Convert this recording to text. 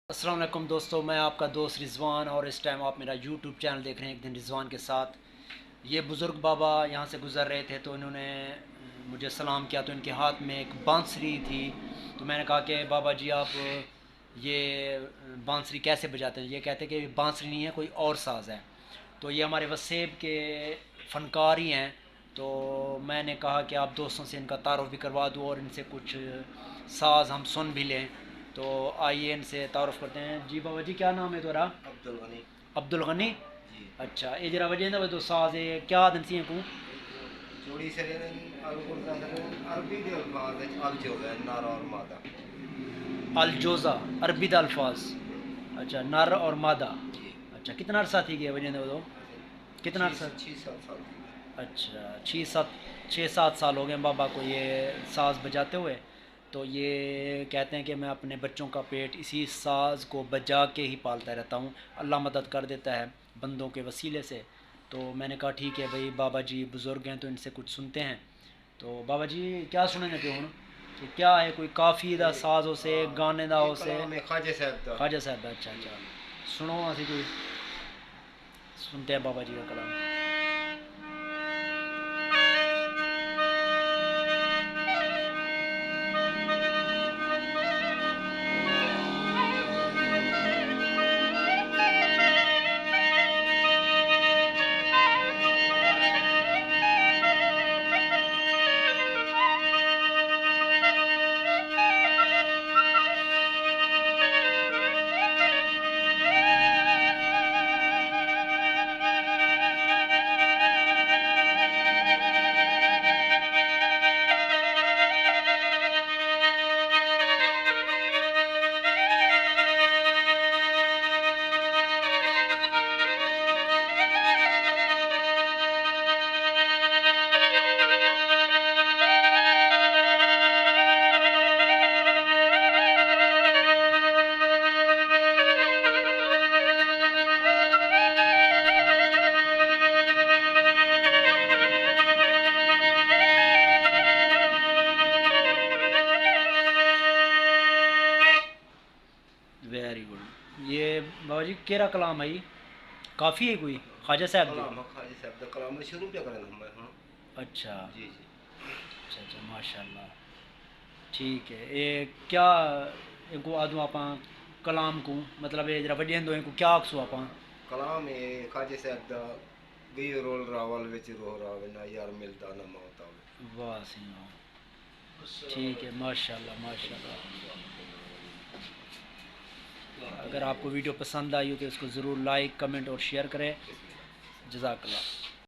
अस्सलाम वालेकुम दोस्तों, मैं आपका दोस्त रिजवान और इस टाइम आप मेरा यूट्यूब चैनल देख रहे हैं एक दिन रिजवान के साथ। ये बुज़ुर्ग बाबा यहाँ से गुज़र रहे थे तो इन्होंने मुझे सलाम किया, तो इनके हाथ में एक बांसुरी थी। तो मैंने कहा कि बाबा जी आप ये बांसुरी कैसे बजाते हैं? ये कहते कि बांसुरी नहीं है, कोई और साज़ है। तो ये हमारे वसेब के फनकार ही हैं। तो मैंने कहा कि आप दोस्तों से इनका तारुफ भी करवा दूँ और इनसे कुछ साज़ हम सुन भी लें। तो आइए इनसे तारुफ करते हैं। जी बाबा जी, क्या नाम है तुम्हारा? अब्दुल गनी अब्दुल गनी। जी। अच्छा, ये जरा वजह ना तो साज़ है क्या दनसी को? चूड़ी से अरबी के अल्फाज अल जो है नर और मादा। अलजोज़ा अरबी दा अल्फाज। अच्छा, नर और मादा। जी। अच्छा, कितना अरसा थी गया वजह तो? कितना अरसा? 6-7 साल की। अच्छा, 6-7 साल हो गए बाबा को ये साज़ बजाते हुए। तो ये कहते हैं कि मैं अपने बच्चों का पेट इसी साज़ को बजा के ही पालता रहता हूँ। अल्लाह मदद कर देता है बंदों के वसीले से। तो मैंने कहा ठीक है भाई, बाबा जी बुज़ुर्ग हैं तो इनसे कुछ सुनते हैं। तो बाबा जी क्या सुनेंगे पे हूँ कि क्या है, कोई काफ़ी दा साज़ हो से गाने दा ये हो से? कलाम है ख्वाजा साहब का। ख्वाजा साहब दा। अच्छा अच्छा, सुनो असी कोई सुनते हैं बाबा जी का कलाम। Very good. ये बाबा जी केरा कलाम है? काफ़ी है कोई ख्वाजा साहब दी? कलाम ख्वाजा साहब का कलाम शुरू क्या करें हम? हाँ अच्छा जी जी। अच्छा अच्छा, माशाल्लाह। ठीक है, ये क्या इनको आदू आप कलाम को मतलब ये जरा वडियन दो इनको क्या आखसू आप? कलाम है ख्वाजा साहब का। गई रोल रावल विच रोह रावे ना यार मिलता ना मौत आवे। वाह सी वाह। ठीक है, माशाल्लाह माशाल्लाह। अगर आपको वीडियो पसंद आई हो तो इसको ज़रूर लाइक कमेंट और शेयर करें। जज़ाकल्लाह।